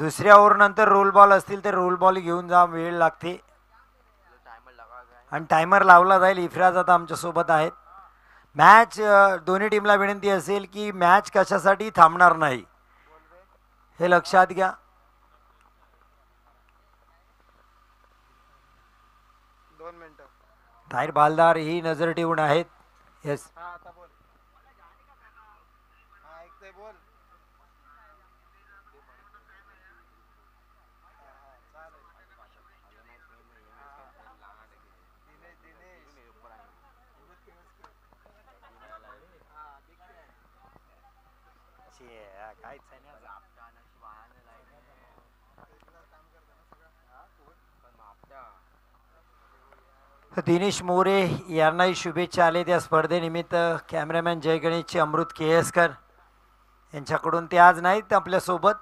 दुसऱ्या ओव्हर नंतर role ball असतील तर रोल बॉल घेऊन जा, वेळ लागते. आणि टायमर लावला जाईल. इफ्राज आता आमच्या सोबत आहेत. मॅच दोन्ही टीमला विनंती असेल की मॅच कशासाठी थांबणार नाही हे लक्षात घ्या. ताहीर बालदार ही नजर ठेवून आहेत. येस दिनेश मोरे यांनाही शुभेच्छा आले त्या स्पर्धेनिमित्त. कॅमेरामॅन जय गणेशचे अमृत केएसकर यांच्याकडून ते आज नाहीत आपल्यासोबत,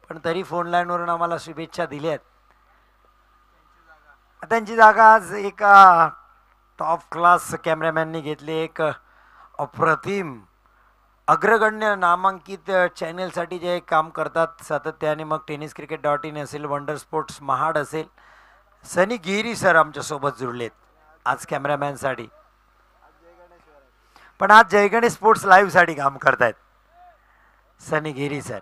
पण तरी फोन लाईनवरून आम्हाला शुभेच्छा दिल्यात. त्यांची जागा आज एका टॉप क्लास कॅमेरामॅननी घेतली. एक अप्रतिम अग्रगण्य नामांकित चॅनेलसाठी जे काम करतात सातत्याने, मग tenniscricket.in असेल, वंडर स्पोर्ट्स महाड असेल, सनी गिरी सर आमच्यासोबत जुळलेत आज कॅमेरामॅनसाठी. पण आज जयगणेश स्पोर्ट्स लाईव्हसाठी काम करतायत सनी गिरी सर.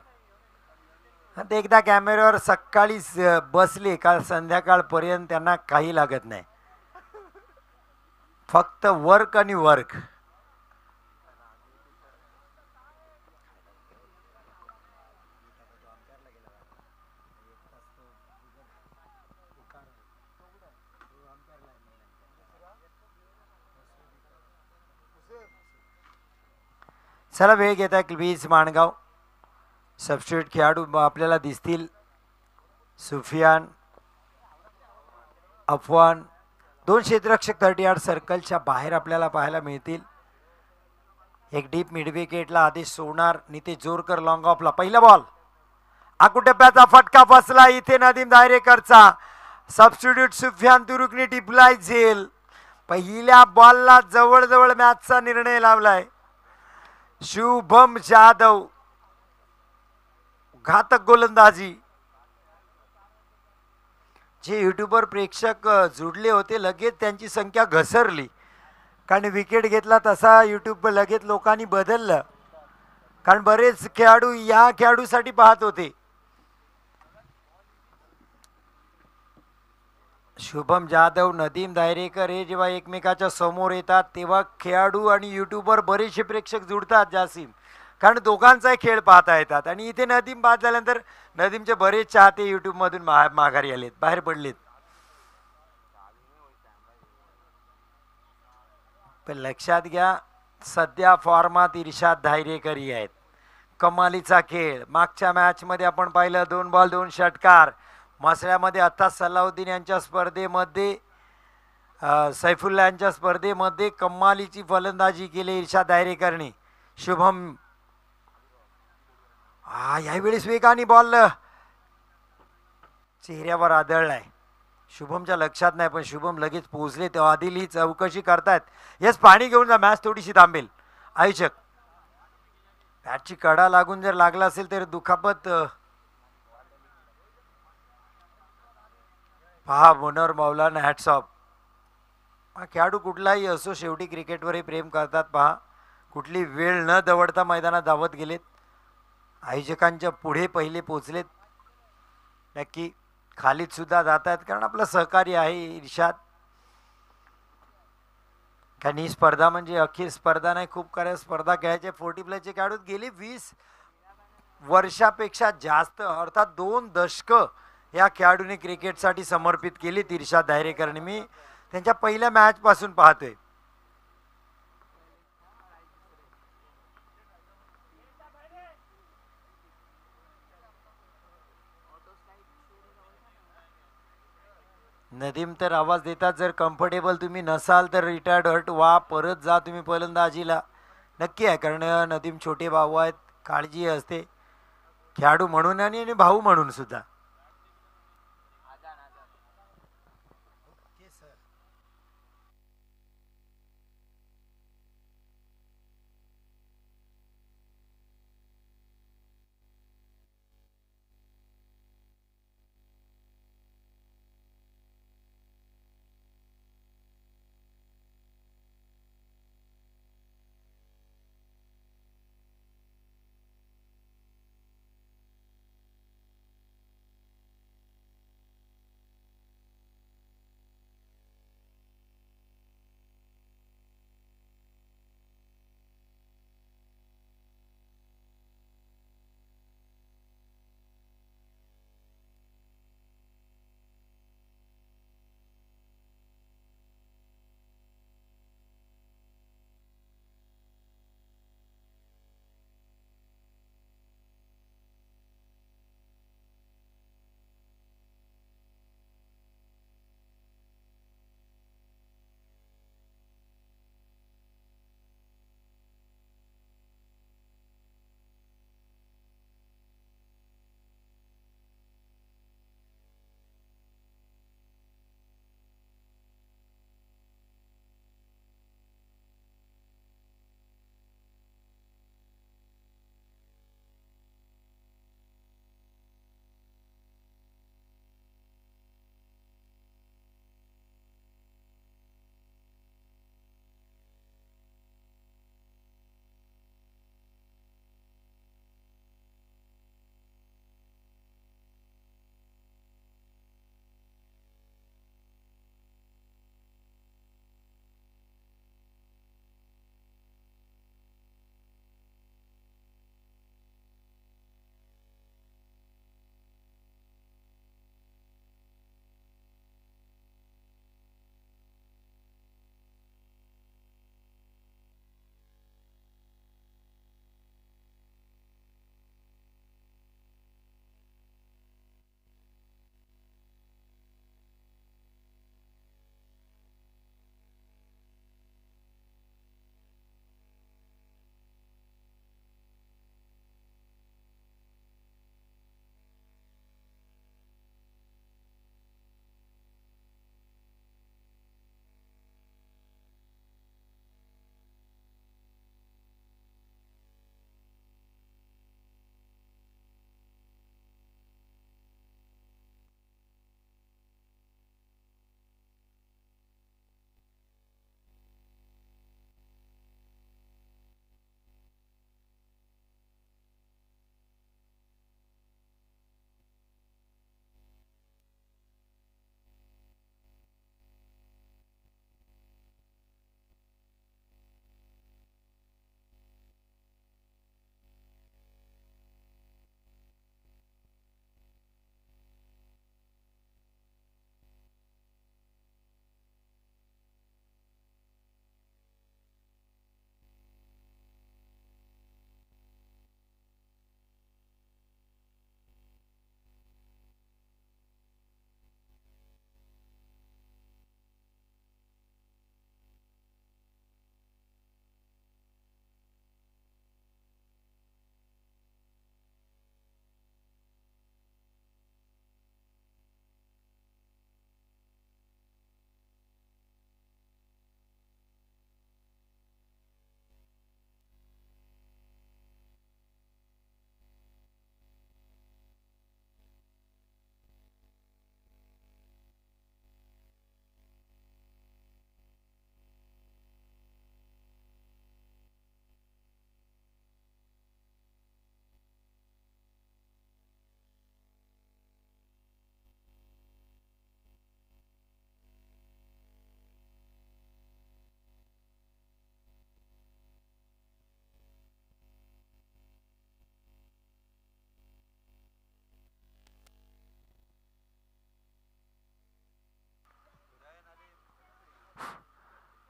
ते एकदा कॅमेऱ्यावर सकाळीच बसले का संध्याकाळपर्यंत त्यांना काही लागत नाही, फक्त वर्क आणि वर्क. चला वेळ घेत आहे क्वीज माणगाव. सबस्टिट्यूट खेळाडू आपल्याला दिसतील. सुफियान, अफवान, दोन क्षेत्ररक्षक 30 सर्कलच्या बाहेर आपल्याला पाहायला मिळतील. एक डीप मिड विकेटला आदेश सोडणार नितेश जोरकर लॉंग ऑफला. पहिला बॉल आकुटप्प्याचा फटका बसला इथे नदीम दायरेकरचा. सबस्टिट्यूट सुफियान तुरुकने टिपलाय झेल. पहिल्या बॉलला जवळजवळ मॅचचा निर्णय लावलाय. शुभम जाधव घातक गोलंदाजी. जे युट्यूबर प्रेक्षक जुडले होते लगेच त्यांची संख्या घसरली, कारण विकेट घेतला तसा यूट्यूब लगेच लोकांनी बदललं, कारण बरेच खेळाडू या खेळाडूसाठी पाहत होते. शुभम जाधव, नदीम दायरेकर हे जेव्हा एकमेकाच्या समोर येतात तेव्हा खेळाडू आणि युट्यूबर बरेचसे प्रेक्षक जुडतात जासीम, कारण दोघांचाही खेळ पाहता येतात. आणि इथे नदीम बाद झाल्यानंतर नदीमचे बरेच चाहते यूट्यूबमधून माघारी आलेत, बाहेर पडलेत. पण लक्षात घ्या सध्या फॉर्मात इर्शाद धायरेकरी आहेत. कमालीचा खेळ. मागच्या मॅचमध्ये आपण पाहिलं 2 बॉल 2 षटकार. मसळ्यामध्ये आता सलाउद्दीन यांच्या स्पर्धेमध्ये सैफुल्ला यांच्या स्पर्धेमध्ये कमालीची फलंदाजी केली इर्शाद दायरेकरनी. शुभम यावेळेस वेगाने बॉल चेहऱ्यावर आदळलाय. शुभमच्या लक्षात नाही, पण शुभम लगेच पोहोचले तेव्हा आदिल ही चौकशी करतायत. येस पाणी घेऊन जा, मॅच थोडीशी थांबेल. आयुष्यक बॅटची कडा लागून जर लागला असेल तर दुखापत. पहा मुनर मौलाना हॅट्स ऑफ. खेळाडू कुठलाही असो शेवटी क्रिकेटवरही प्रेम करतात. पहा कुठली वेळ न दवडता मैदानात धावत गेलेत. आयोजकांच्या पुढे पहिले पोचलेत. नक्की खालीत सुद्धा जात आहेत कारण आपलं सहकार्य आहे इर्शाद. कारण ही स्पर्धा म्हणजे अखेर स्पर्धा नाही, खूप काही स्पर्धा खेळायचे. 40 प्लसचे खेळाडू गेली 20 वर्षापेक्षा जास्त अर्थात 2 दशकं या खेळाडूंनी क्रिकेटसाठी समर्पित केली. इर्शाद दायरेकरने मी त्यांच्या पहिल्या मॅचपासून पाहतोय. नदीम तर आवाज देतात जर कम्फर्टेबल तुम्ही नसाल तर रिटायर्ड हर्ट व्हा, परत जा तुम्ही फलंदाजीला. नक्की आहे, कारण नदीम छोटे भाऊ आहेत, काळजी असते खेळाडू म्हणून आणि भाऊ म्हणून सुद्धा.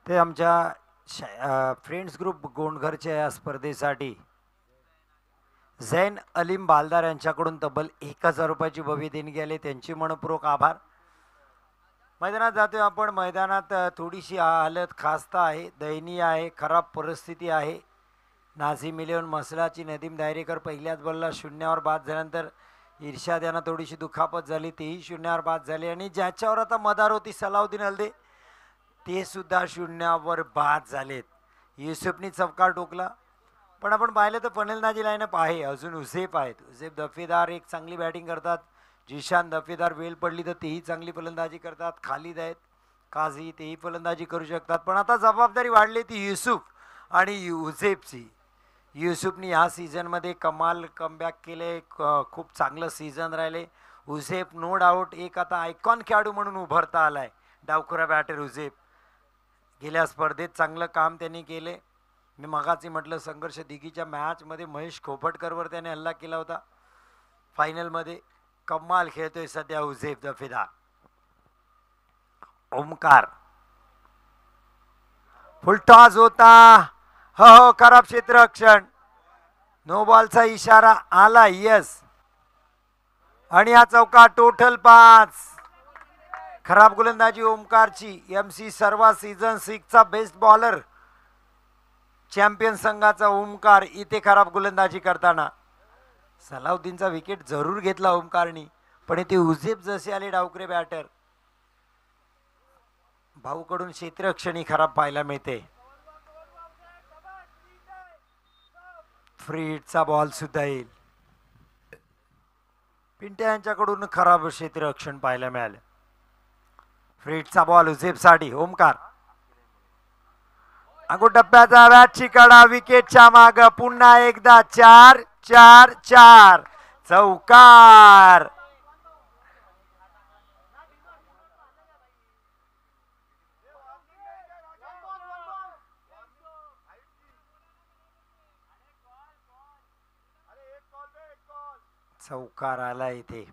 ते आमच्या फ्रेंड्स ग्रुप गोंडघरच्या या स्पर्धेसाठी झैन अलीम बालदार यांच्याकडून तब्बल 1000 रुपयाची भव्य देणगी आली, त्यांची मनपूर्वक आभार. मैदानात जातोय आपण. मैदानात थोडीशी हालत खास्ता आहे, दयनीय आहे, खराब परिस्थिती आहे. नाझीम 11 मसलाची नदीम दायरेकर पहिल्याच बॉलला शून्यावर बाद झाल्यानंतर इर्शाद यांना थोडीशी दुखापत झाली, तेही शून्यावर बाद झाले. आणि ज्याच्यावर आता मदार होती सलाउद्दीन हल्दे, ते सुद्धा शून्यावर बाद झालेत. युसुफनी चौकार टोकला, पण आपण पाहिलं तर फलंदाजी लाईनअप आहे. अजून उसेफ आहेत. उसेफ दफेदार एक चांगली बॅटिंग करतात. जिशान दफेदार वेळ पडली तर तेही चांगली फलंदाजी करतात. खालिद आहेत, काझी, तेही फलंदाजी करू शकतात. पण आता जबाबदारी वाढली ती युसुफ आणि उसेफची. युसुफनी ह्या सीझनमध्ये कमाल कमबॅक केले, खूप चांगलं सीझन राहिले. उसेफ नो डाऊट एक आता आयकॉन खेळाडू म्हणून उभरता आलाय. डावखुरा बॅटर उसेफ गेल्या स्पर्धेत चांगलं काम त्यांनी केले. मी मगाची म्हटलं संघर्ष दिघीच्या मॅचमध्ये महेश खोपटकरवर त्याने हल्ला केला होता. फायनलमध्ये कमाल खेळतोय सध्या उसेफ दफेदार. ओमकार फुलटॉस होता. हो खराब क्षेत्ररक्षण, नो बॉलचा इशारा आला. यस, आणि हा चौका. टोटल 5. खराब गोलंदाजी ओमकारची. MC सर्वा सीझन 6चा बेस्ट बॉलर चॅम्पियन संघाचा ओमकार इथे खराब गोलंदाजी करताना. सलाउद्दीनचा विकेट जरूर घेतला ओमकारनी, पण इथे उसेफ जसे आले डावकरे बॅटर, भाऊकडून क्षेत्ररक्षणी खराब पाहायला मिळते. फ्री हिटचा बॉल सुद्धा येईल. पिंट्या यांच्याकडून खराब क्षेत्ररक्षण पाहायला मिळालं. फ्री हिटचा बॉल उसेफसाठी. ओमकार अंगुटप्प्याचा बॅटची कडा, विकेटच्या माग पुन्हा एकदा 4-4-4 चौकार. चौकार आला इथे.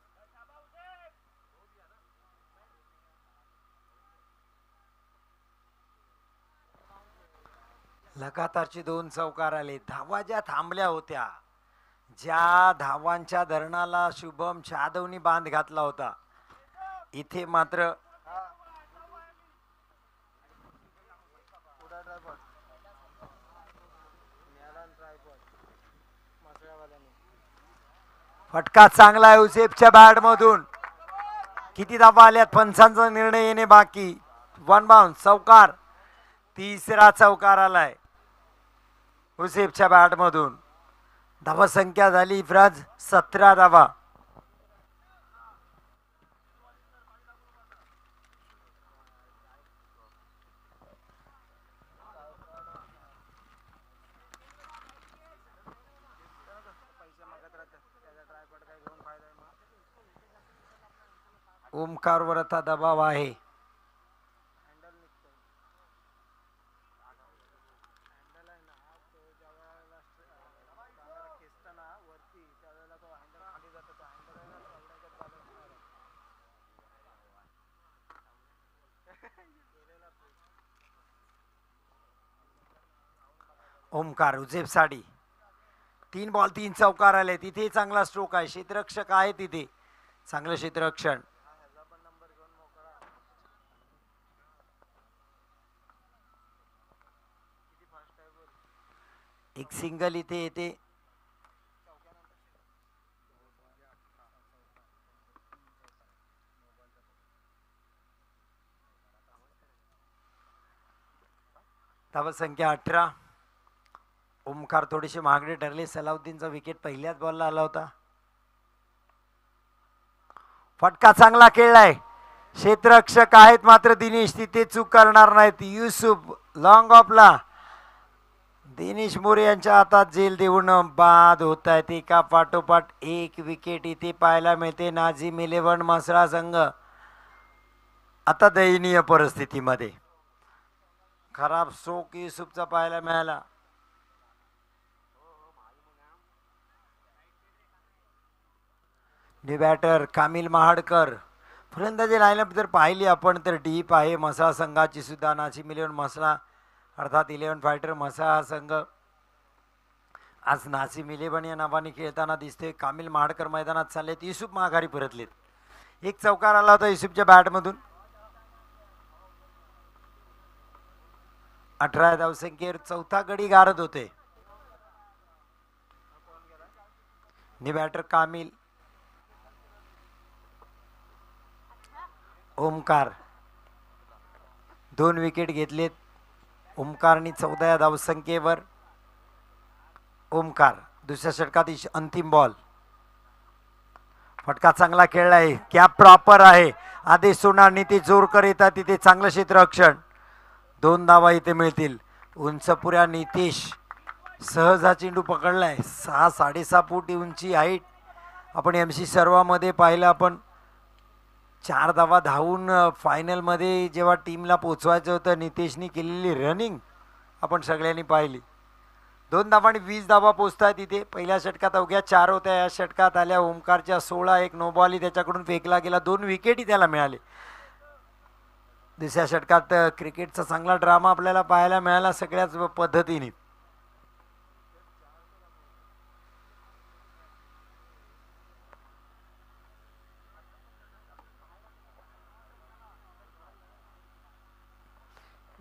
लगातारचे 2 चौकार आले. धावा ज्या थांबल्या होत्या, ज्या धावांच्या धरणाला शुभम जाधवनी बांध घातला होता, इथे मात्र फटका चांगला आहे उसेफच्या बॅट मधून. किती धावा आल्यात, पंचांचा निर्णय येणे बाकी. 1 बाउन्स चौकार. तिसरा चौकार आलाय उसेफच्या बॅट मधून. धावा संख्या झाली इफ्राज 17 धावा. ओमकारवर आता दबाव आहे. ओमकार उजेब साडी. 3 बॉल 3 चौकार आले. तिथे चांगला स्ट्रोक आहे. क्षेत्ररक्षक आहे तिथे, चांगलं क्षेत्ररक्षण. एक सिंगल इथे येते. धावा संख्या 18. ओमकार थोडीशी महागडे ठरले. सलाउद्दीनचा विकेट पहिल्याच बॉलला आला होता. फटका चांगला खेळलाय. क्षेत्ररक्षक आहेत मात्र दिनेश तिथे चूक करणार नाहीत. युसुफ लॉंग ऑफला. दिनेश मोरे यांच्या हातात जेल देऊन बाद होत आहेत. एका पाठोपाठ एक विकेट इथे पाहायला मिळते. नाझीम 11 मसरा संघ आता दयनीय परिस्थितीमध्ये. खराब स्ट्रोक युसुफचा पाहायला मिळाला. न्यू बॅटर कामिल महाडकर फलंदाजी लाईनअप जर पाहिली आपण तर डीप आहे म्हसळा संघाची सुद्धा. नाशिम 11 म्हसळा अर्थात 11 फायटर म्हसळा हा संघ आज नाशिम 11 या नावाने खेळताना दिसते. कामिल महाडकर मैदानात चाललेत. युसुफ माघारी परतलेत. एक चौकार आला होता युसुफच्या बॅटमधून. 18 धावसंख्येवर चौथा गडी गारत होते. नि बॅटर कामिल, ओमकार 2 विकेट घेतलेत. ओमकारनी 14 धावसंख्येवर. ओमकार दुसऱ्या षटकात अंतिम बॉल. फटका चांगला खेळला आहे. कॅप प्रॉपर आहे. आदेश सोनार नितीश जोरकर येतात तिथे. चांगलं क्षेत्ररक्षण. 2 धावा इथे मिळतील. उंचपुऱ्या नितीश सहज हा चेंडू पकडलाय. 6-6.5 फूट उंची हाईट. आपण MC सर्वामध्ये पाहिलं. आपण 4 धावा धावून फायनलमध्ये जेव्हा टीमला पोचवायचं होतं नितीशनी केलेली रनिंग आपण सगळ्यांनी पाहिली. 2 धावांनी 20 धावा पोचताय तिथे. पहिल्या षटकात अवघ्या 4 होत्या. या षटकात आल्या ओमकारच्या 16. एक नो बॉल त्याच्याकडून फेकला गेला. 2 विकेटही त्याला मिळाले. दुसऱ्या षटकात क्रिकेटचा चांगला ड्रामा आपल्याला पाहायला मिळाला सगळ्याच पद्धतीने.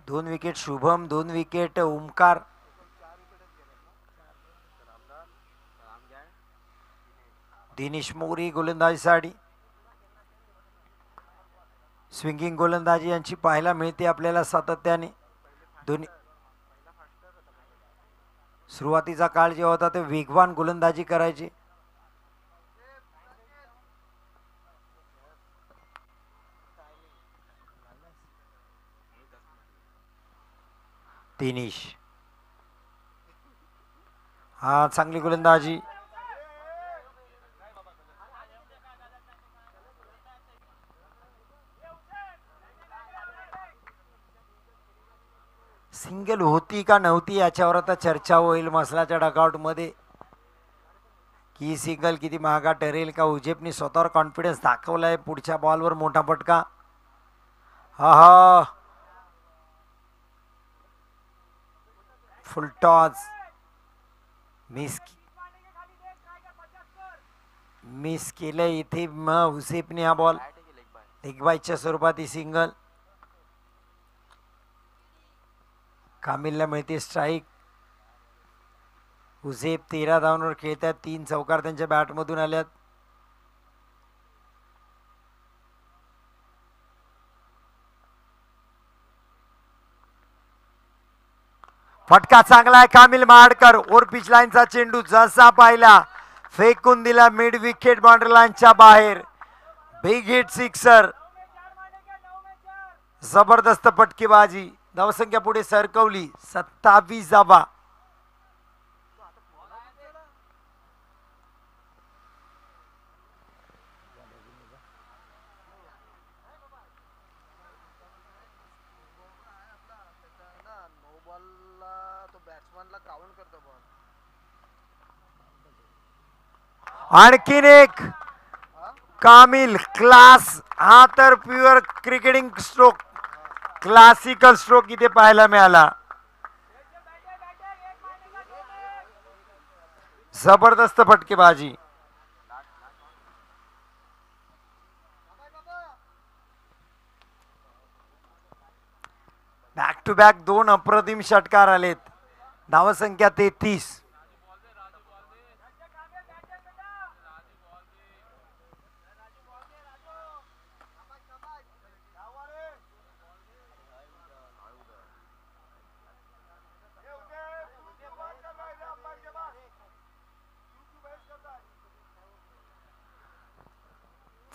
दोन विकेट शुभम, 2 विकेट ओमकार. दिनेश मोरी गोलंदाजीसाठी. स्विंगिंग गोलंदाजी यांची पाहायला मिळते आपल्याला सातत्याने. दोन्ही सुरुवातीचा काळ जेव्हा होता ते वेगवान गोलंदाजी करायचे. दिनेश हा चांगली गोलंदाजी. सिंगल होती का नव्हती याच्यावर आता चर्चा होईल मसलाच्या डगआउटमध्ये की सिंगल किती महागा ठरेल. का उजेपनी स्वतःवर कॉन्फिडन्स दाखवलाय. पुढच्या बॉलवर मोठा फटका. हा फुल टॉस मिस केलंय इथे. हुसेफने हा बॉल लेगबाईच्या स्वरूपात ही सिंगल. कामिलला मिळते स्ट्राईक. हुसेफ 13 धावांवर खेळतात. 3 चौकार त्यांच्या बॅटमधून आल्यात. फटका चांगला आहे. कामिल महाडकर ओर पिच लाईनचा चेंडू जसा पाहिला फेकून दिला मिड विकेट बाउंड्री लाईनच्या बाहेर. Big hit sixer. जबरदस्त फटकेबाजी. धावसंख्या पुढे सरकवली. 27 धावा. आणखीन एक कामिल क्लास. हा तर pure cricketing stroke, classical stroke इथे पाहायला मिळाला. जबरदस्त फटकेबाजी. बॅक टू बॅक 2 अप्रतिम षटकार आलेत. धावसंख्या 33.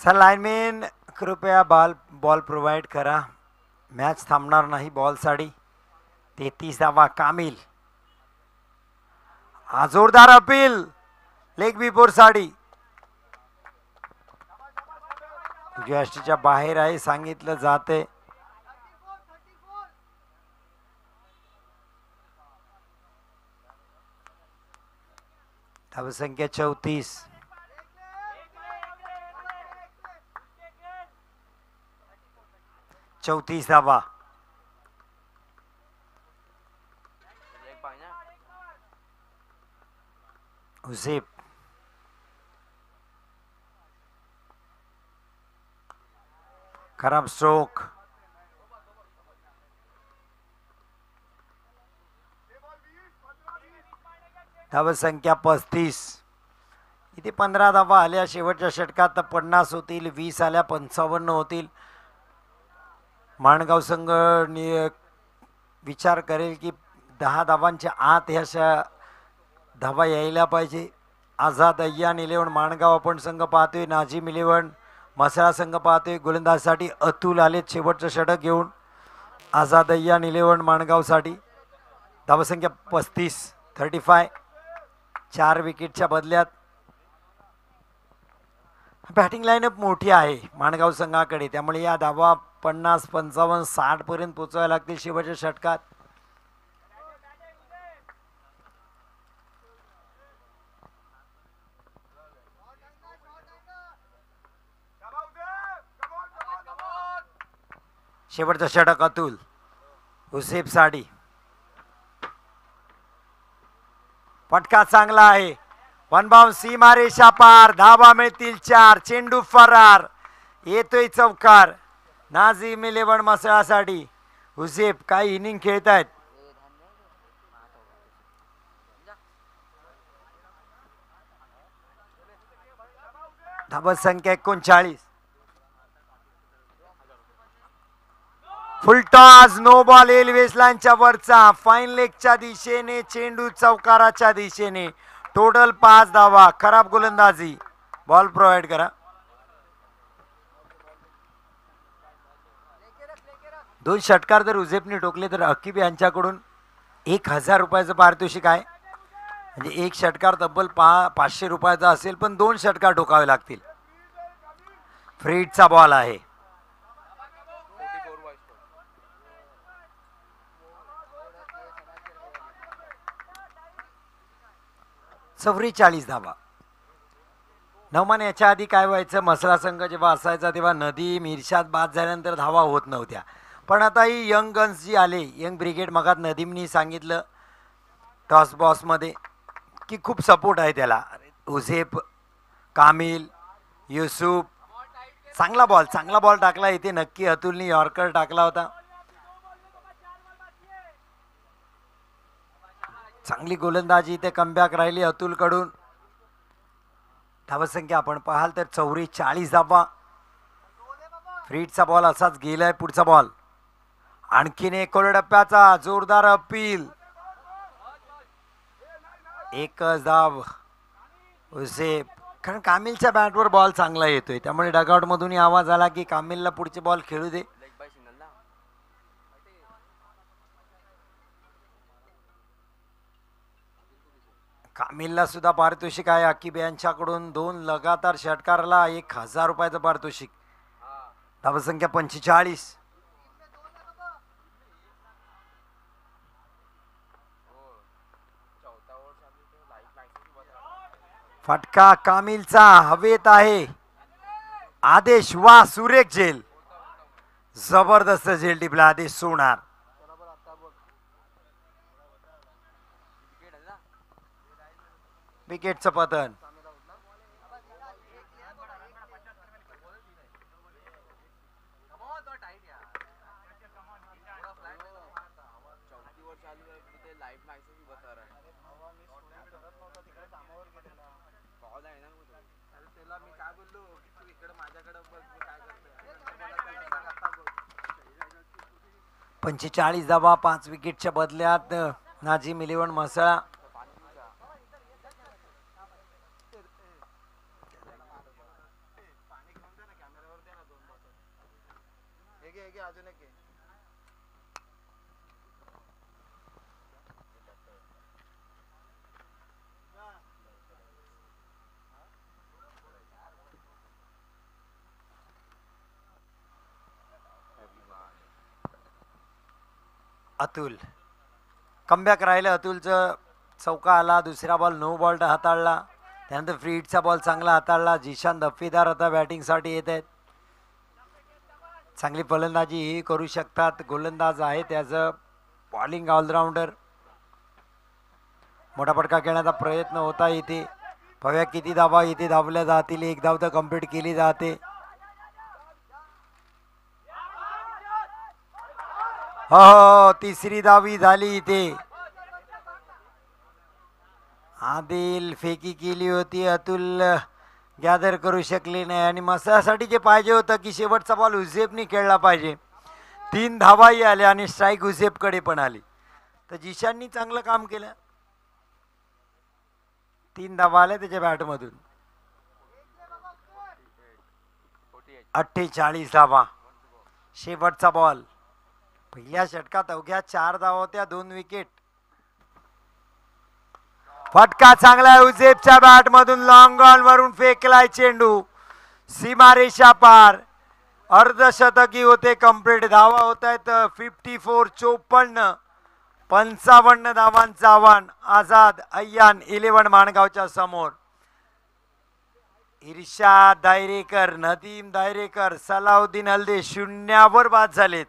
सर लाईनमॅन कृपया बॉल प्रोव्हाइड करा. मॅच थांबणार नाही बॉलसाठी. 33 धावा. कामिल हा जोरदार अपील लेग बिफोर साठी. यष्टीच्या बाहेर आहे सांगितलं जाते. धावसंख्या 34. 34 धावा. हुसेप खराब स्ट्रोक. धावसंख्या 35. इथे 15 धावा आल्या. शेवटच्या षटकात 50 होतील, 20 आल्या 55 होतील. माणगाव संघ विचार करेल की 10 धावांच्या आत ह्या धावा यायला पाहिजे. आझाद अय्यान 11 माणगाव आपण संघ पाहतोय. नाझीम 11 मसाळा संघ पाहतोय. गोलंदाजसाठी अतुल आलेत शेवटचं षटक घेऊन. आझाद अय्यान 11 माणगावसाठी. धावसंख्या 35. 4 विकेटच्या बदल्यात. बॅटिंग लाईनअप मोठी आहे माणगाव संघाकडे, त्यामुळे या धावा 50, 55, 60 पर्यंत पोहोचाव्या लागतील शेवटच्या षटकात. शेवटचा षटक अतुल. हुसेफ साठी फटका चांगला आहे. वन बाउंस सीमारेषा पार. धावा मिळतील 4. चेंडू फरार. येतोय चौकार. नाझीम 11 मसाळासाठी. हुसेफ काही इनिंग खेळतायत. धावसंख्या 39. Full toss no ball. एल्वेस लाईनच्या वरचा. फाईन लेगच्या दिशेने चेंडू चौकाराच्या दिशेने. टोटल 5 धावा. खराब गोलंदाजी. बॉल प्रोव्हाइड करा. 2 षटकार जर हुसेफने टोकले तर अकीब यांच्याकडून 1000 रुपयाचं पारितोषिक आहे. म्हणजे 1 षटकार तब्बल 500 रुपयाचा असेल, पण 2 षटकार टोकावे लागतील. फ्रीडचा बॉल आहे. चव्वेचाळीस धावा. नवमान याच्या आधी काय व्हायचं, मसला संघ जेव्हा असायचा तेव्हा नदीम इर्शाद बाद झाल्यानंतर धावा होत नव्हत्या. पण आता ही यंग गन्स जी आले, यंग ब्रिगेड, मगात नदीमनी सांगितलं टॉस बॉसमध्ये की खूप सपोर्ट आहे त्याला. हुसेफ, कामिल, युसुफ. चांगला बॉल टाकला इथे. नक्की अतुलनी यॉर्कर टाकला होता. चांगली गोलंदाजी इथे कमबॅक राहिली अतुलकडून. धावसंख्या आपण पाहाल तर 44 धावा. फ्रीडचा बॉल असाच गेलाय. पुढचा बॉल. आणखीन एक कोलडप्प्याचा जोरदार अपील. 1 धाव हुसेफ. कारण कामिलच्या बॅटवर बॉल चांगला येतोय, त्यामुळे डगआउट मधून आवाज आला की कामिलला पुढचे बॉल खेळू दे. कामिलला सुद्धा पारितोषिक आहे अकीब यांच्याकडून. 2 लगातार षटकाराला 1000 रुपयाचं पारितोषिक. धावसंख्या 45. फटका कामिलचा हवेत आहे. आदेश वा सुरेख झेल. जबरदस्त झेल टिपला आदेश सोनार. विकेटचं पतन. पंचेचाळीस धावा 5 विकेटच्या बदल्यात. नाझीम 11 मसाळा. अतुल कमबॅक राहिलं. अतुलचं चौका आला. दुसरा बॉल नो बॉल हाताळला. त्यानंतर फ्रीडचा बॉल चांगला हाताळला. जिशान दफेदार आता बॅटिंगसाठी येत आहेत. चांगली फलंदाजी ही करू शकतात. गोलंदाज आहे त्याचं बॉलिंग ऑलराऊंडर. मोठा फटका खेळण्याचा प्रयत्न होता इथे. पाहूया किती धावा इथे धावल्या जातील. एक धाव तर कंप्लीट केली जाते. हो, तिसरी धावी झाली इथे. आदिल फेकी केली होती, अतुल गॅदर करू शकले नाही आणि मसासाठी जे पाहिजे होतं की शेवटचा बॉल हुसेफनी खेळला पाहिजे. 3 धावाही आल्या आणि स्ट्राईक हुसेफकडे पण आली. तर जिशांनी चांगलं काम केलं. 3 धावा आल्या त्याच्या बॅटमधून. 48 धावा. शेवटचा बॉल. पहिल्या षटकात अवघ्या 4 धावा होत्या, 2 विकेट. फटका चांगला आहे हुसेफच्या बॅट मधून. लॉंग ऑन वरून फेकलाय चेंडू सीमारेषा पार. अर्धशतकी होते कंप्लीट. धावा होत आहेत 54. 54 55 धावांचं आव्हान आझाद अय्यान 11 माणगावच्या समोर. इर्शाद दायरेकर, नदीम दायरेकर, सलाउद्दीन हल्दे 0वर बाद झालेत.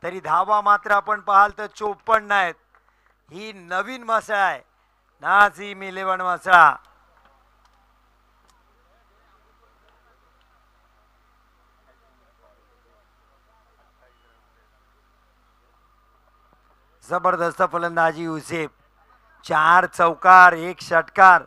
तरी धावा मात्र आपण पाहाल तर 54 आहेत. ही नवीन मसळा आहे. नाझीम 11 मसळा. जबरदस्त फलंदाजी हुसेफ. 4 चौकार, 1 षटकार.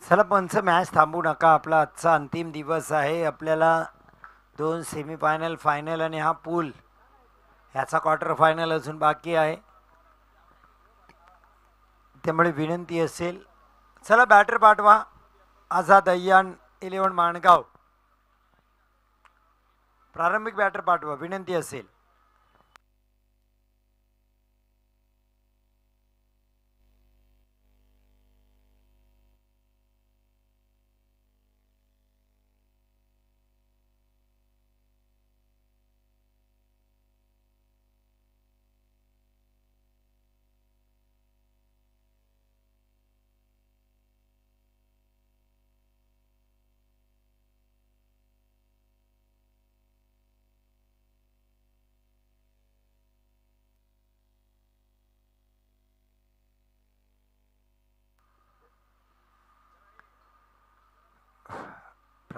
चला पंच, मॅच थांबू नका. आपला आजचा अंतिम दिवस आहे. आपल्याला 2 सेमीफायनल, फायनल आणि हा पूल ह्याचा क्वार्टर फायनल अजून बाकी आहे. त्यामुळे विनंती असेल, चला बॅटर पाठवा. आझाद अय्यान 11 माणगाव, प्रारंभिक बॅटर पाठवा, विनंती असेल.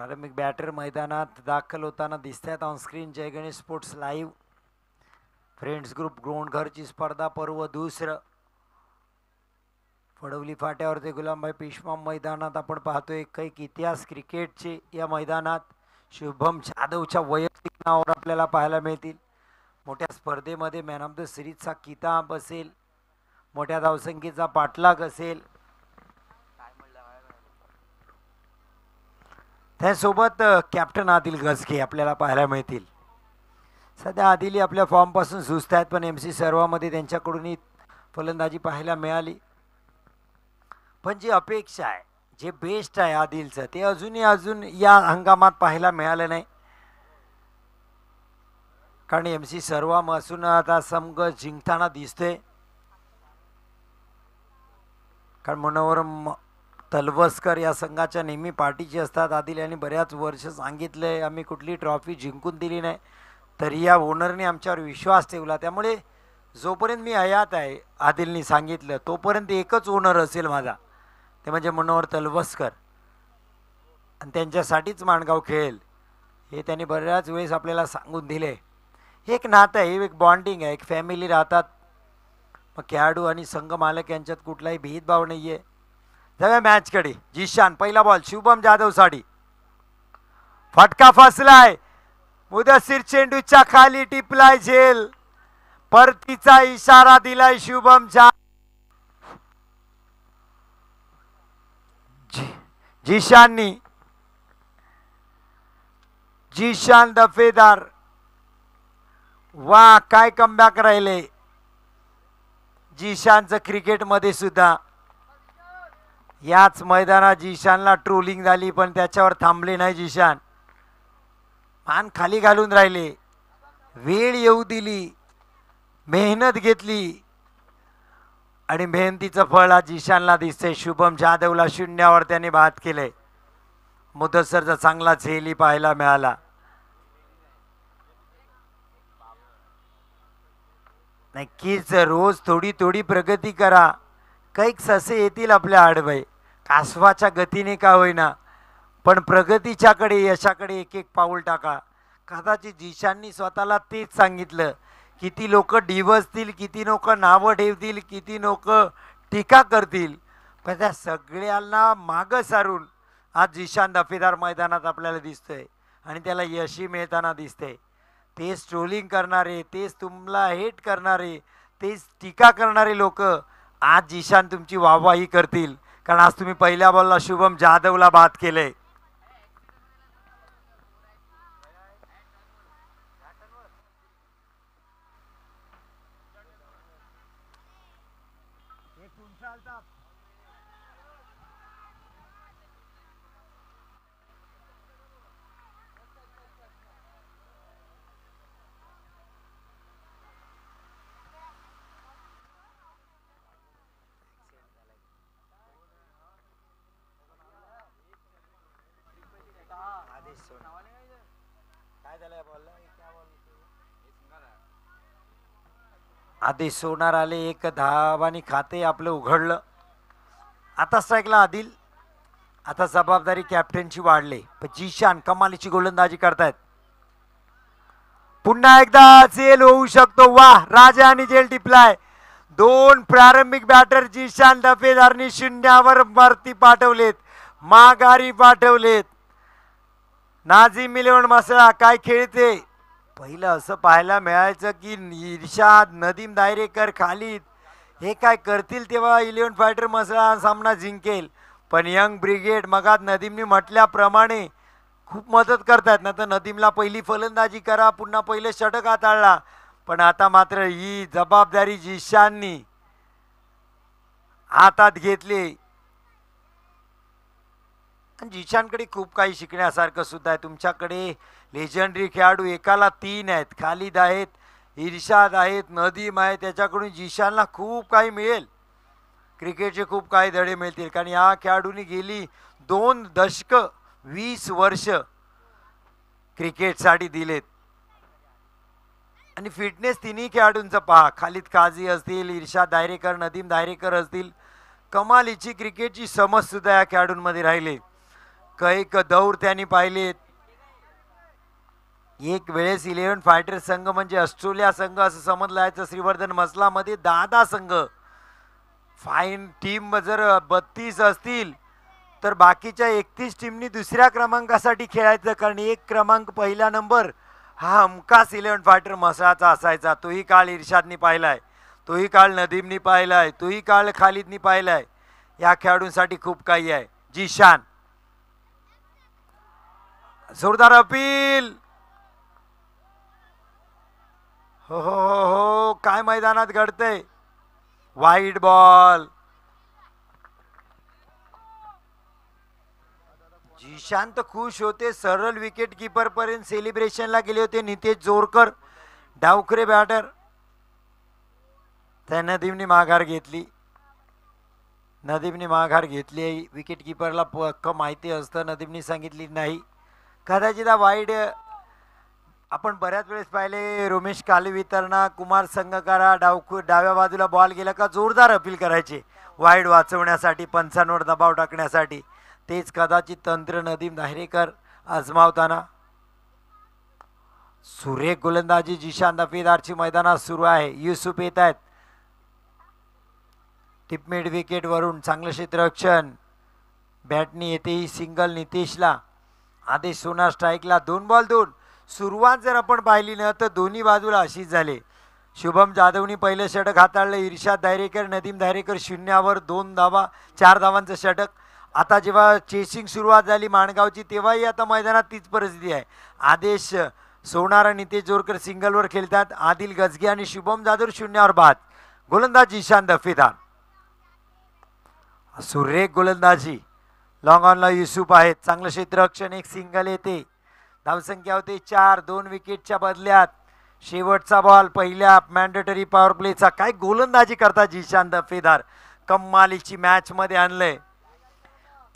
प्रारंभिक बॅटर मैदानात दाखल होताना दिसतात on screen. Jai Ganesh sports live friends group गोंडघरची स्पर्धा पर्व दुसरं. फडवली फाट्यावरती गुलामभाई पेशवा मैदानात आपण पाहतोय कैक इतिहास क्रिकेटचे या मैदानात शुभम जाधवच्या वैयक्तिक नावावर आपल्याला पाहायला मिळतील. मोठ्या स्पर्धेमध्ये मॅन ऑफ द सिरीजचा किताब असेल, मोठ्या धावसंख्येचा पाठलाग असेल, त्यासोबत कॅप्टन आदिल गजके आपल्याला पाहायला मिळतील. सध्या आदिल आपल्या फॉर्मपासून सुस्त आहेत, पण MC सर्वामध्ये त्यांच्याकडून फलंदाजी पाहायला मिळाली. पण जी अपेक्षा आहे, जे बेस्ट आहे आदिलचं, ते अजून या हंगामात पाहायला मिळालं नाही. कारण MC सर्वापासून आता संघ जिंकताना दिसतोय. कारण मनोहर तलवसकर या संघाच्या नेहमी पाठीची असतात. आदिल यांनी बऱ्याच वर्ष सांगितलंय आम्ही कुठली ट्रॉफी जिंकून दिली नाही, तरी या ओनरने आमच्यावर विश्वास ठेवला. त्यामुळे जोपर्यंत मी हयात आहे, आदिलनी सांगितलं, तोपर्यंत एकच ओनर असेल माझा, ते म्हणजे मनोहर तलवसकर, आणि त्यांच्यासाठीच माणगाव खेळेल हे त्यांनी बऱ्याच वेळेस आपल्याला सांगून दिले. एक नातं आहे, एक बॉन्डिंग आहे, एक फॅमिली राहतात. मग खेळाडू आणि संघ मालक यांच्यात कुठलाही भेदभाव नाही आहे. जाऊया मॅचकडे. जिशान पहिला बॉल शुभम जाधव साठी, फटका फसलाय, मुदस्सीर चेंडूच्या खाली टिपलाय झेल, परतीचा इशारा दिलाय शुभम जिशाननी. जिशान दफेदार, वा काय कमबॅक राहिले जिशानचं क्रिकेटमध्ये सुद्धा. याच मैदानात जिशानला ट्रोलिंग झाली, पण त्याच्यावर थांबले नाही जिशान. मान खाली घालून राहिले, वेळ येऊ दिली, मेहनत घेतली, आणि मेहनतीचं फळ आज जिशानला दिसतंय. शुभम जाधवला शून्यावर त्याने बाद केले. मुदस्सरचा चांगला झेली पाहायला मिळाला. नक्कीच रोज थोडी थोडी प्रगती करा, कैक ससे येतील आपल्या आडवे. कासवाच्या गतीने का होईना, पण प्रगतीच्याकडे, यशाकडे एक एक पाऊल टाका. कदाचित जिशाननी स्वतःला तेच सांगितलं. किती लोक डिवसतील, किती लोक नावं ठेवतील, किती लोक टीका करतील, पण त्या सगळ्यांना मागं सारून आज जिशान दफेदार मैदानात आपल्याला दिसतोय, आणि त्याला यशही मिळताना दिसते. तेच ट्रोलिंग करणारे, तेच तुम्हाला हेट करणारे, तेच टीका करणारे लोक आज जिशान तुमची वाहवाही करतील, कारण आज तुम्ही पहिल्या बॉलला शुभम जाधवला बाद केले. आधी सोनार आले, एक धावानी खाते आपलं उघडलं. आता स्ट्राईकला आदिल. आता जबाबदारी कॅप्टनची वाढली, पण जिशान कमालीची गोलंदाजी करतायत. पुन्हा एकदा झेल होऊ शकतो. वाह, राजा आणि झेल टिपलाय. दोन प्रारंभिक बॅटर जिशान दफेदारनी शून्यावर वरती पाठवलेत, माघारी पाठवलेत. नाझीम मिलियन मसळा काय खेळते. पहिलं असं पाहायला मिळायचं की इर्शाद, नदीम दायरेकर, खालिद हे काय करतील तेव्हा 11 फायटर मसळा सामना जिंकेल. पण यंग ब्रिगेड मगात नदीमनी म्हटल्याप्रमाणे खूप मदत करतात. ना तर नदीमला पहिली फलंदाजी करा, पुन्हा पहिलं षटक हाताळला. पण आता मात्र ही जबाबदारी जिशाननी हातात घेतली. जिशानकडे खूप काही शिकण्यासारखं सुद्धा आहे. तुमच्याकडे लेजंडरी खेळाडू एकाला 3 आहेत. खालिद आहेत, इर्शाद आहेत, नदीम आहे. त्याच्याकडून जिशानला खूप काही मिळेल. क्रिकेटचे खूप काही धडे मिळतील, कारण या खेळाडूंनी गेली 2 दशक 20 वर्ष क्रिकेटसाठी दिलेत. आणि फिटनेस तिन्ही खेळाडूंचं पहा. खालिद काझी असतील, इर्शाद दायरेकर, नदीम दायरेकर असतील. कमालीची क्रिकेटची समज सुद्धा या खेळाडूंमध्ये राहिले. कैक दौर त्यांनी पाहिलेत. एक वेळेस 11 फायटर संघ म्हणजे ऑस्ट्रेलिया संघ असं समजलं जायचं. श्रीवर्धन मसलामध्ये 10 संघ. फाईन टीम जर 32 असतील तर बाकीच्या 31 टीमनी दुसऱ्या क्रमांकासाठी खेळायचं, कारण एक क्रमांक पहिला नंबर हा हमखास 11 फायटर मसळाचा असायचा. तोही काळ इर्शादनी पाहिलाय, तोही काळ नदीमनी पाहिलाय, तोही काळ खालिदनी पाहिलाय. या खेळाडूंसाठी खूप काही आहे. जीशान, जोरदार अपील. हो हो हो हो, काय मैदानात घडतंय. Wide ball. जीशान तर खुश होते, सरळ विकेट कीपर पर्यंत सेलिब्रेशनला गेले होते. नितेश जोरकर डावखरे बॅटर. त्या नदीमने माघार घेतली. नदीमने माघार घेतली. विकेट कीपरला पक्क माहिती असतं. नदीमने सांगितली नाही. कदाचित हा वाईड आपण बऱ्याच वेळेस पाहिले. रोमेश कालवितरणा, कुमार संगकारा डाव्या बाजूला बॉल गेला का जोरदार अपील करायचे वाईड वाचवण्यासाठी, पंचांवर दबाव टाकण्यासाठी. तेच कदाचित तंत्र नदीम दाहिरेकर आजमावताना. सुरेख गोलंदाजी जीशान दफेदारची मैदानात सुरू आहे. युसुफ येत आहेत टिप मिड विकेट वरून. चांगलं क्षेत्ररक्षण. बॅटनी येतेही सिंगल नितेशला. आदेश सोनार स्ट्राईकला. 2 बॉल 2. सुरुवात जर आपण पाहिली ना तर दोन्ही बाजूला अशीच झाली. शुभम जाधवनी पहिलं षटक हाताळलं. इर्शाद दायरेकर, नदीम दायरेकर 0वर 2 धावा, 4 धावांचं षटक. आता जेव्हा चेसिंग सुरुवात झाली माणगावची तेव्हाही आता मैदानात तीच परिस्थिती आहे. आदेश सोनार आणि नितेश जोरकर सिंगलवर खेळतात. आदिल गजगे आणि शुभम जाधव 0वर बाद. गोलंदाज ईशान दफेदार. सुरेख गोलंदाजी. लॉंग ऑनला युसुफ आहेत. चांगलं क्षेत्ररक्षण. एक सिंगल येते. धावसंख्या होते 4. 2 विकेटच्या बदल्यात शेवटचा बॉल पहिल्या मॅन्डेटरी पॉवर प्लेचा. काय गोलंदाजी करता जीशान दफेदार. कमालीची मॅच मध्ये आणलंय.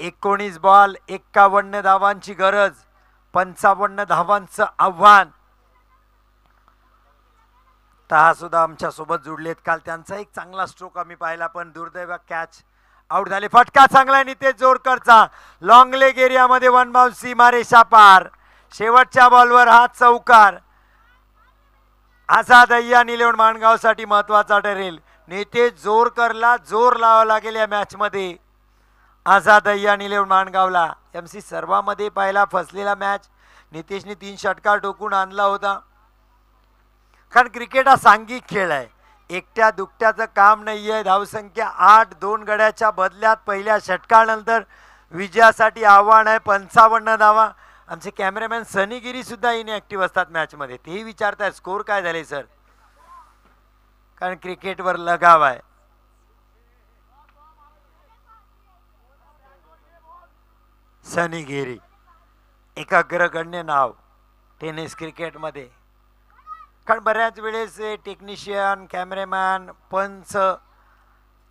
19 बॉल 51 धावांची गरज, 55 धावांचं आव्हान. तहा सुद्धा आमच्या सोबत जुडलेत. काल त्यांचा एक चांगला स्ट्रोक आम्ही पाहिला पण दुर्दैव कॅच आउट झाले. फटका चांगला नितेश जोरकरचा. लॉंग लेग एरियामध्ये 1 बाउन्स सीमारेषा पार. शेवटच्या बॉलवर हा चौकार. असा दह्या निलेवण माणगावसाठी महत्वाचा ठरेल. नितेश जोरकरला जोर लावावा लागेल या मॅच मध्ये. आझाद अय्या निलेवण माणगावला. MC सर्वामध्ये पहिला फसलेला मॅच. नितेशने 3 षटकार टोकून आणला होता. कारण क्रिकेट हा सांघिक खेळ आहे. एकट्या दुकट्याचं काम नाही आहे. धावसंख्या 8. 2 गड्याच्या बदल्यात पहिल्या षटकानंतर विजयासाठी आव्हान आहे. 55 धावा. आमचे कॅमेरामॅन सनीगिरी सुद्धा इनॅक्टिव्ह असतात मॅचमध्ये. तेही विचारताय स्कोर काय झाले सर, कारण क्रिकेटवर लगाव आहे. सनीगिरी एक अग्रगण्य नाव टेनिस क्रिकेटमध्ये. कारण बऱ्याच वेळेस टेक्निशियन, कॅमेरामॅन, पंच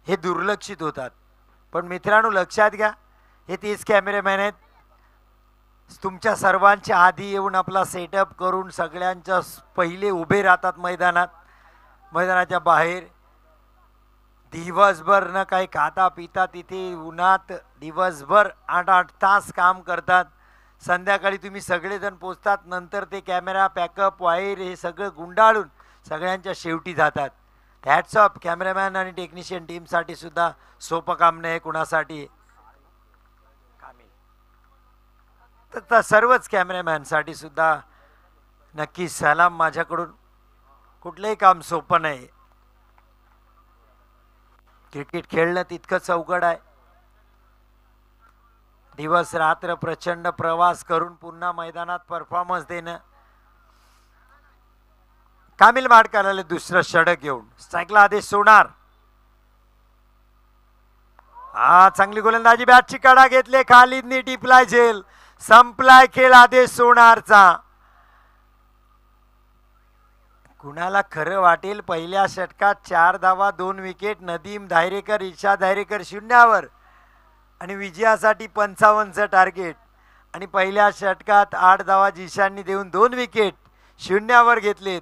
हे दुर्लक्षित होतात. पण मित्रांनो लक्षात घ्या, हे 30 कॅमेरामॅन आहेत. तुमच्या सर्वांच्या आधी येऊन आपला सेटअप करून सगळ्यांच्या पहिले उभे राहतात मैदानात. मैदानाच्या बाहेर दिवसभर न काही खाता पिता तिथे उन्हात दिवसभर 8-8 तास काम करतात. संध्याकाळी तुम्ही सगळेजण पोचतात. नंतर ते कॅमेरा, पॅकअप, वायर हे सगळं गुंडाळून सगळ्यांच्या शेवटी जातात. हॅट्स ऑफ कॅमेरामॅन आणि टेक्निशियन टीमसाठी सुद्धा सोपं काम नाही कुणासाठी. तर सर्वच कॅमेरामॅनसाठी सुद्धा नक्की सलाम माझ्याकडून. कुठलंही काम सोपं नाही. क्रिकेट खेळणं तितकंच अवघड आहे. दिवस रात्र प्रचंड प्रवास करून पुन्हा मैदानात परफॉर्मन्स देणं. कामिल माडकाला दुसरं षटक घेऊन स्ट्राईकला आदेश सोनार. हा चांगली गोलंदाजी. बॅटची कडा घेतले. खालिदनी टिपलाय झेल. संपलाय खेळ आदेश सोनारचा. कुणाला खरं वाटेल पहिल्या षटकात 4 धावा 2 विकेट. नदीम दायरेकर, इर्शाद दायरेकर 0वर आणि विजयासाठी 55चं टार्गेट. आणि पहिल्या षटकात 8 धावा जीशाननी देऊन 2 विकेट 0वर घेतलेत.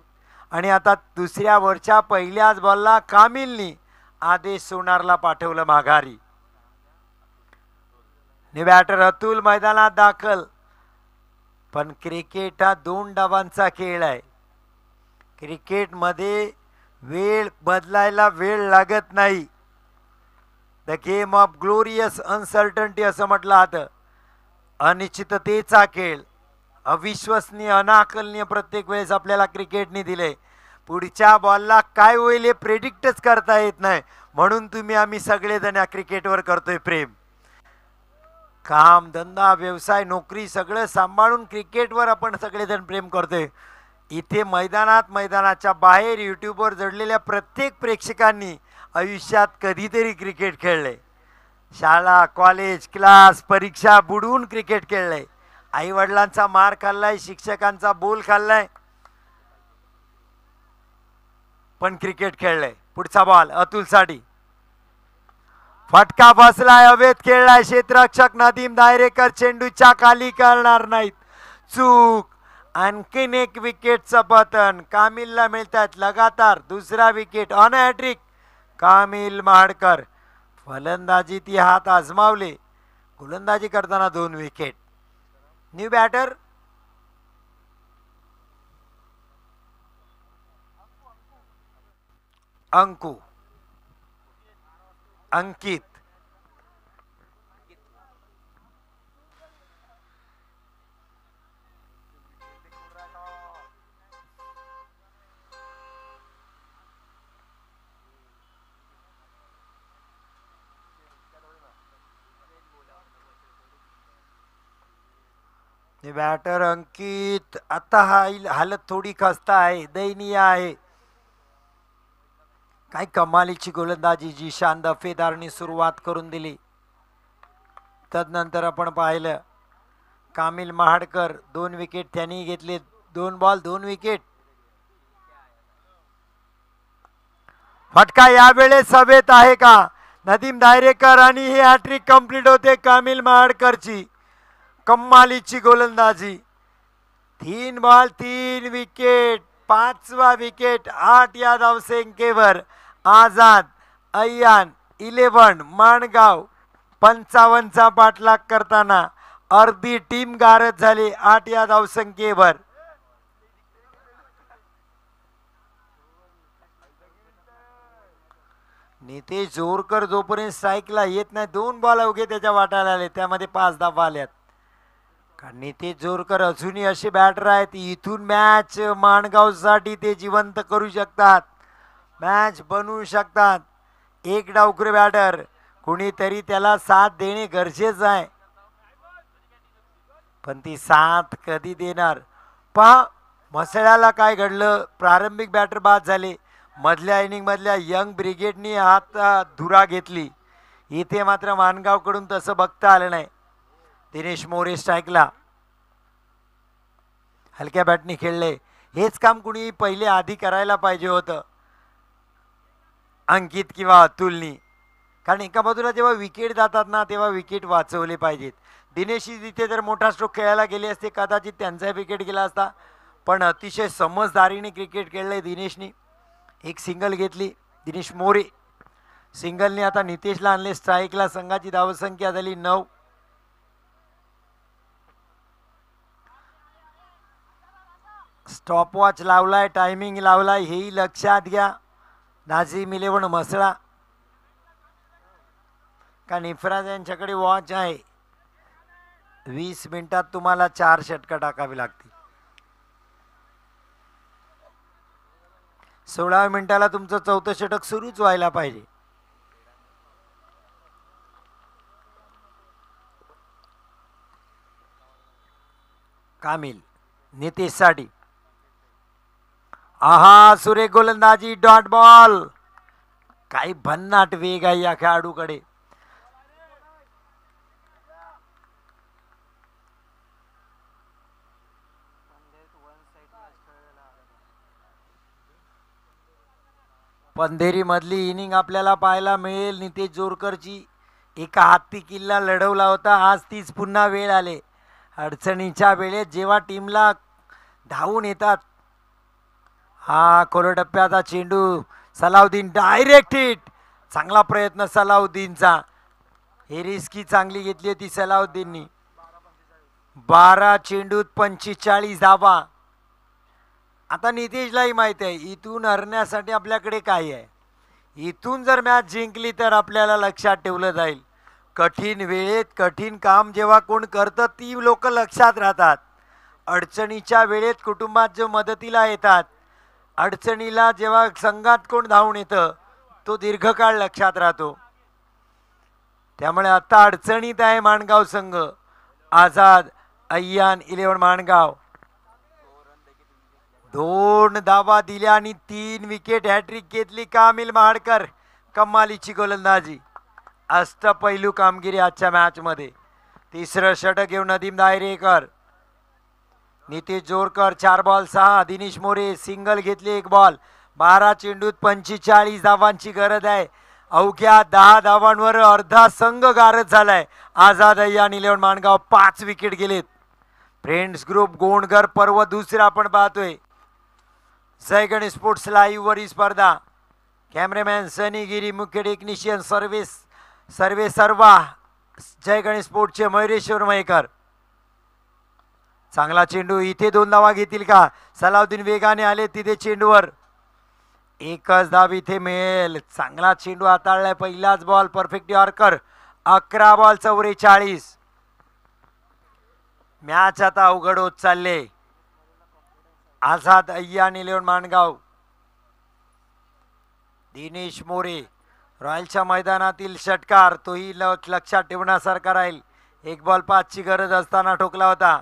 आणि आता दुसऱ्या वरच्या पहिल्याच बॉलला कामिलनी आदेश सोनारला पाठवलं माघारी. न्यू बॅटर अतुल मैदानात दाखल. पण क्रिकेट हा 2 डावांचा खेळ आहे. क्रिकेटमध्ये वेळ बदलायला वेळ लागत नाही. The game of glorious uncertainty असं म्हटलं जातं. अनिश्चिततेचा खेळ, अविश्वसनीय अनाकलनीय प्रत्येक वेळेस आपल्याला क्रिकेटने दिले. पुढच्या बॉलला काय होईल हे प्रेडिक्टच करता येत नाही. म्हणून आम्ही सगळेजण या क्रिकेटवर करतोय प्रेम. काम धंदा व्यवसाय नोकरी सगळं सांभाळून क्रिकेटवर आपण सगळेजण प्रेम करतोय. इथे मैदानाच्या बाहेर यूट्यूबवर जडलेल्या प्रत्येक प्रेक्षकांनी आयुष्यात कधीतरी क्रिकेट खेळले. शाळा कॉलेज क्लास परीक्षा बुडवून क्रिकेट खेळले. आई वडिलांचा मार खाल्लाय, शिक्षकांचा बोल खाल्लाय, पण क्रिकेट खेळले. पुढचा बॉल अतुलसाठी. फटका बसलाय, हवेत खेळलाय. क्षेत्ररक्षक नदीम दायरेकर चेंडूच्या खाली करणार नाहीत. चूक. आणखीन एक विकेटचं पतन. कामिलला मिळतात लगातार दुसरा विकेट. ऑन हॅट्रिक कामिल महाडकर. फलंदाजी ती हात आजमावले, गोलंदाजी करताना 2 विकेट. न्यू बॅटर अंकित. बॅटर अंकित. आता हालत थोडी खस्ता आहे, दयनीय आहे. काय कमालीची गोलंदाजी, जी शान दफेदारने सुरुवात करून दिली. तदनंतर आपण पाहिलं कामिल महाडकर 2 विकेट त्यांनी घेतले. 2 बॉल 2 विकेट. फटका यावेळेस हवेत आहे का? नदीम दायरेकर आणि ही हॅट्रिक कंप्लीट होते कामिल महाडकरची. कमालीची गोलंदाजी. 3 बॉल 3 विकेट. 5वा विकेट. 8 या धावसंख्येवर आझाद अय्यान 11 माणगाव 55चा पाठलाग करताना अर्धी टीम गारद झाली 8 या धावसंख्येवर. नितेश जोरकर जोपर्यंत स्ट्राईकला येत नाही, 2 बॉल अवघे त्याच्या वाटायला आले, त्यामध्ये 5 धावा आल्यात. कारण नितेश जोरकर अजूनही असे बॅटर आहेत, इथून मॅच माणगावसाठी ते जिवंत करू शकतात, मॅच बनवू शकतात. एक डावखुरे बॅटर, कुणीतरी त्याला साथ देणे गरजेचं आहे. पण ती साथ कधी देणार? पहा मसळ्याला काय घडलं. प्रारंभिक बॅटर बाद झाले. मधल्या इनिंग मधल्या यंग ब्रिगेडनी हात धुरा घेतली. इथे मात्र माणगावकडून तसं बघता आलं नाही. दिनेश मोरे स्ट्राईकला. हलक्या बॅटनी खेळले. हेच काम कुणी पहिले आधी करायला पाहिजे होतं, अंकित किंवा अतुलनी. कारण एका बाजूला जेव्हा विकेट जातात ना, तेव्हा विकेट वाचवले पाहिजेत. दिनेशची तिथे जर मोठा स्ट्रोक खेळायला गेले असते, कदाचित त्यांचा विकेट गेला असता. पण अतिशय समजदारीने क्रिकेट खेळले दिनेशनी. एक सिंगल घेतली दिनेश मोरे. सिंगलने आता नितेशला आणले स्ट्राईकला. संघाची धावसंख्या झाली 9. स्टॉपवॉच लावलाय, टायमिंग लावलाय, हेही लक्षात घ्या. नाझीम 11 मसळा. का निफराज यांच्याकडे वॉच आहे. 20 मिनिटात तुम्हाला 4 षटकं टाकावी लागतील. 16व्या मिनिटाला तुमचं 4थं षटक सुरूच व्हायला पाहिजे. कामिल नितेशसाठी. आहा सुरेख गोलंदाजी. Dot ball. काही भन्नाट वेग आहे या खेळाडूकडे. पंधेरी मधली इनिंग आपल्याला पाहायला मिळेल. नितेश जोरकरची एका हाती किल्ला लढवला होता. आज तीच पुन्हा वेळ आले. अडचणीच्या वेळेत जेव्हा टीमला धावून येतात. हा खोलटप्प्याचा चेंडू. Salauddin direct hit. चांगला प्रयत्न सलाउद्दीनचा. हे रिस्की चांगली घेतली होती सलाउद्दीननी. 12 चेंडूत 45 धावा. आता नितेशलाही माहिती आहे इथून हरण्यासाठी आपल्याकडे काय आहे. इथून जर मॅच जिंकली तर आपल्याला लक्षात ठेवलं जाईल. कठीण वेळेत कठीण काम जेव्हा कोण करतं ती लोक लक्षात राहतात. अडचणीच्या वेळेत कुटुंबात जो मदतीला येतात, अडचणीला जेव्हा संघात कोण धावून येतं तो दीर्घकाळ लक्षात राहतो. त्यामुळे आता अडचणीत आहे माणगाव संघ. आझाद अय्यान 11 माणगाव. 2 धावा दिल्या आणि 3 विकेट. हॅट्रिक घेतली कामिल महाडकर. कमालीची गोलंदाजी. अष्टपैलू कामगिरी आजच्या मॅच मध्ये. तिसरं षटक घेऊन नदीम दायरेकर. नितेश जोरकर 4 बॉल 6. दिनेश मोरे सिंगल घेतली 1 बॉल. 12 चेंडूत 45 धावांची गरज आहे. अवघ्या 10 धावांवर अर्धा संघ गारद झालाय. आझाद अय्यान 11 माणगाव 5 विकेट गेलेत. फ्रेंड्स ग्रुप गोंडगर पर्व दुसरा आपण पाहतोय. जय गणेश स्पोर्ट्स लाईव्ह वर ही स्पर्धा. कॅमेरामॅन सनी गिरी, मुख्य टेक्निशियन सर्वे सर्वा जय गणेश स्पोर्ट्सचे मयुरेश्वर मयेकर. चांगला चेंडू. इथे 2 धावा घेतील का. सलाउद्दीन वेगाने आले तिथे चेंडूवर. एकच धाव इथे मिळेल. चांगला चेंडू हाताळलाय. पहिलाच ball perfect yorker. 11 ball 44. Match आता अवघड होत चालले. आझाद अय्यान 11 माणगाव. दिनेश मोरे रॉयलच्या मैदानातील षटकार तोही लक्षात ठेवण्यासारखा राहील. 1 बॉल 5 ची गरज असताना ठोकला होता.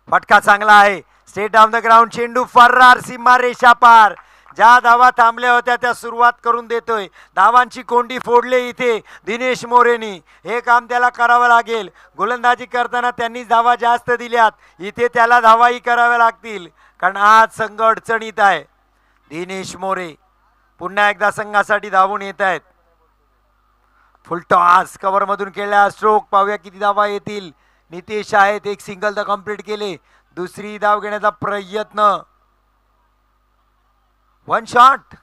फटका चांगला आहे. State on the ground. चेंडू फर्रार सीमा रेषा पार. ज्या धावा थांबल्या होत्या त्या सुरुवात करून देतोय. धावांची कोंडी फोडले इथे दिनेश मोरेनी. हे काम त्याला करावं लागेल. गोलंदाजी करताना त्यांनी धावा जास्त दिल्यात. इथे त्याला धावाही कराव्या लागतील कारण आज संघ अडचणीत आहे. दिनेश मोरे पुन्हा एकदा संघासाठी धावून येत आहेत. फुल टॉस कव्हर मधून केला स्ट्रोक. पाहूया किती धावा येतील. नितेश आहेत. 1 सिंगल तर कंप्लीट केले. दुसरी धाव घेण्याचा प्रयत्न. 1 शॉट.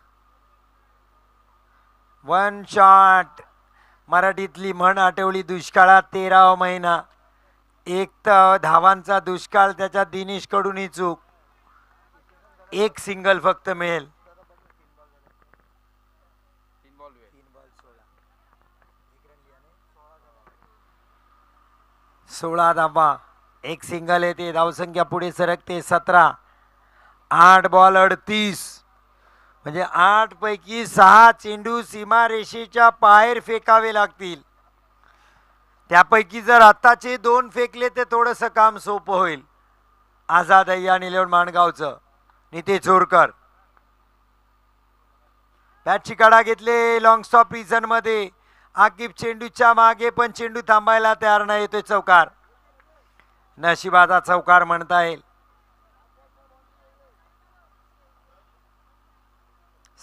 मराठीतली म्हण आठवली. दुष्काळात 13वा महिना. 1 तर धावांचा दुष्काळ. त्याच्यात दिनेश कडून ही चूक. 1 सिंगल फक्त मिळेल. 16 धावा. 1 सिंगल येते. धावसंख्या पुढे सरकते 17. 8 बॉल 38. म्हणजे 8 पैकी 6 चेंडू सीमारेषेच्या बाहेर फेकावे लागतील. त्यापैकी जर आत्ताचे 2 फेकले तर थोडंसं काम सोपं होईल. आझाद अय्यान 11 माणगावचं. नितेश जोरकर बॅटची कडा घेतले. लॉंग स्टॉप रिझन मध्ये. आकिब चेंडूच्या मागे पण चेंडू थांबायला तयार नाही. येतोय चौकार. नशिबाचा चौकार म्हणता येईल.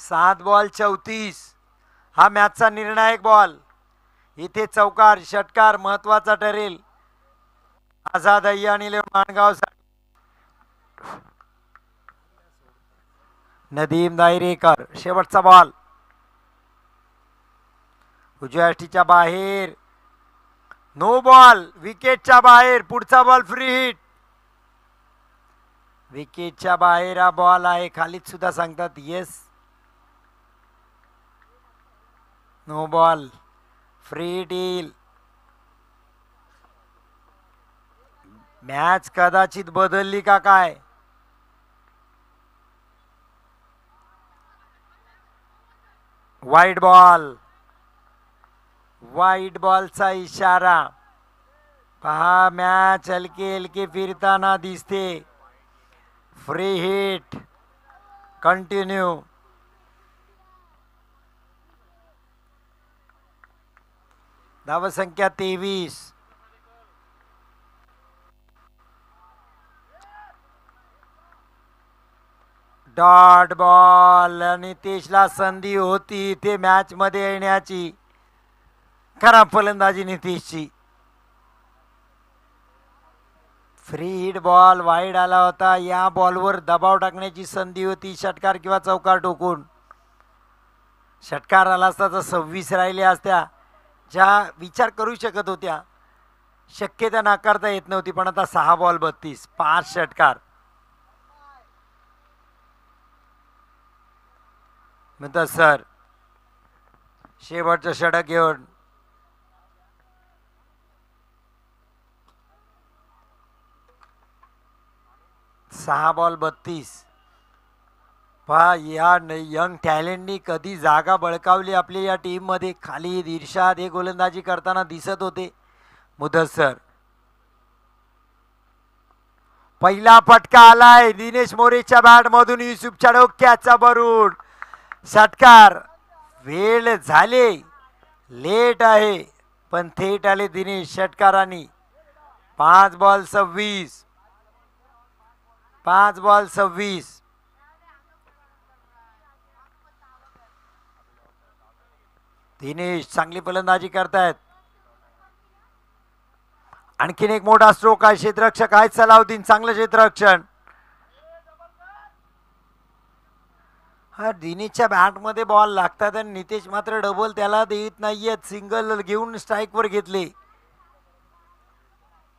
7 बॉल 34. हा मॅचचा निर्णायक बॉल. इथे चौकार षटकार महत्वाचा ठरेल. आझाद अय्यान 11 माणगाव. नदीम दायरेकर शेवटचा बॉल. उजव्या अष्टीच्या बाहेर. No ball. विकेटच्या बाहेर. पुढचा बॉल फ्री हिट. विकेटच्या बाहेर हा बॉल आहे. खालीच सुद्धा सांगतात yes. No ball. Free hit येईल. मॅच कदाचित बदलली का काय. वाईट बॉल. वाईट बॉलचा इशारा. पहा मॅच हलके हलके फिरताना दिसते. Free hit. कंटिन्यू. धावसंख्या 23. Dot ball. नितेशला संधी होती इथे मॅच मध्ये येण्याची. खराब फलंदाजी नितेशची. फ्री हिट बॉल वाईड आला होता. या बॉलवर दबाव टाकण्याची संधी होती. षटकार किंवा चौकार ठोकून. षटकार आला असता तर 26 राहिले असत्या. ज्या विचार करू शकत होत्या शक्यता नाकारता येत नव्हती, पण आता 6 बॉल 32, 5 षटकार. मुदस्सर शेवटचं षटक घेऊन 6 बॉल 32. पहा या यंग टॅलेंटनी कधी जागा बळकावली आपली या टीममध्ये. खाली इर्शाद हे गोलंदाजी करताना दिसत होते. मुदस्सर पहिला फटका आलाय दिनेश मोरेच्या बॅट मधून, युसुफच्या डोक्याचा भरून षटकार. वेळ झाले, लेट आहे पण थेट आले दिनेश षटकारांनी. 5 ball 26, 5 ball 26. दिनेश चांगली फलंदाजी करतायत. आणखीन एक मोठा स्ट्रोक आहे. क्षेत्ररक्षक आहेत सलाउद्दीन, चांगलं क्षेत्ररक्षण. हा दिनेशच्या बॅटमध्ये बॉल लागतात आणि नितेश मात्र डबल त्याला देत नाहीयेत. सिंगल घेऊन स्ट्राईकवर घेतले.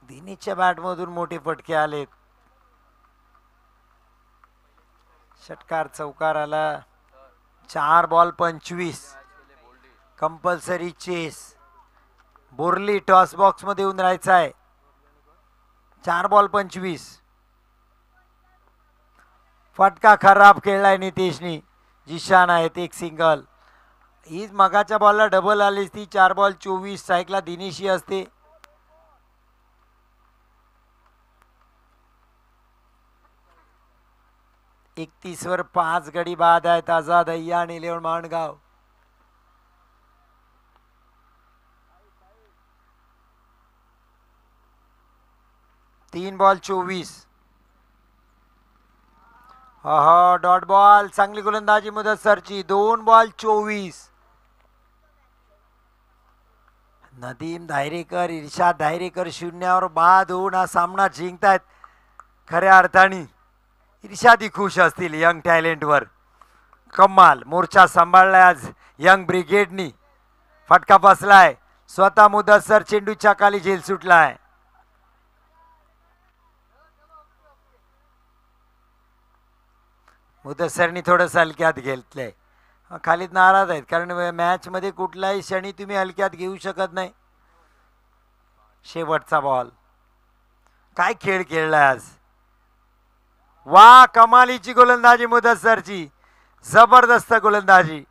दिनेशच्या बॅटमधून मोठे फटके आलेत. षटकार चौकार आला. 4 ball 25. Compulsory chase. Borli toss box मध्ये येऊन राहायचं आहे. 4 बॉल 25. फटका खराब खेळलाय नितेशनी. जिशान आहेत एक सिंगल. हीच मगाच्या बॉलला डबल आली ती. 4 बॉल 24. स्ट्राईकला दिनेशी असते. वर 5 गडी बाद आहेत. आझाद अय्या आणि इलेव्हन माणगाव. तीन बॉल 24. हा डॉट बॉल. चांगली गोलंदाजी मुदस्सरची. 2 बॉल 24. नदीम धायरेकर, इर्शाद धायरेकर 0वर बाद होऊन हा सामना जिंकतायत. खऱ्या अर्थाने इर्शादी खुश असतील यंग टॅलेंटवर. कमाल मोर्चा सांभाळलाय आज यंग ब्रिगेडनी. फटका बसलाय. स्वतः मुदस्सर चेंडूच्या खाली झेल सुटलाय. मुदस्सरनी थोडंस हलक्यात घेतलंय. खालीत नाराज आहेत कारण मॅच मध्ये कुठलाही क्षणी तुम्ही हलक्यात घेऊ शकत नाही. शेवटचा बॉल. काय खेळ खेळलाय आज. वा कमालीची गोलंदाजी मुदस्सरची. जबरदस्त गोलंदाजी.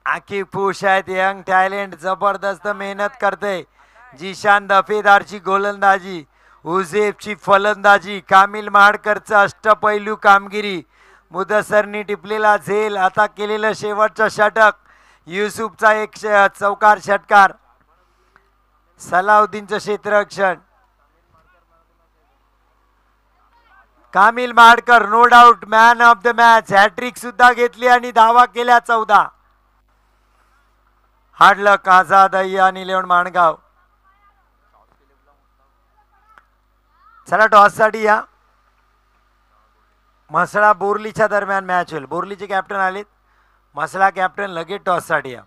आखी खुश आहेत यंग टॅलेंट. जबरदस्त मेहनत करते. जिशान दफेदारची गोलंदाजी, उझेफची फलंदाजी, कामिल महाडकरचं अष्टपैलू कामगिरी, मुदस्सरनी टिपलेला झेल, आता केलेलं शेवटचं षटक, युसुफचा एक चौकार षटकार, सलाउद्दीनचं क्षेत्ररक्षण, Kamil Mahadkar no doubt man of the match. Hat trick सुद्धा घेतली आणि धावा केल्या 14. हार्डलक, आझाद अय्या आणि इलेव्हन माणगाव. चला टॉस साठी या. म्हसळा बोरलीच्या दरम्यान मॅच होईल. बोरलीचे कॅप्टन आलेत. म्हसळा कॅप्टन लगेच टॉस साठी या.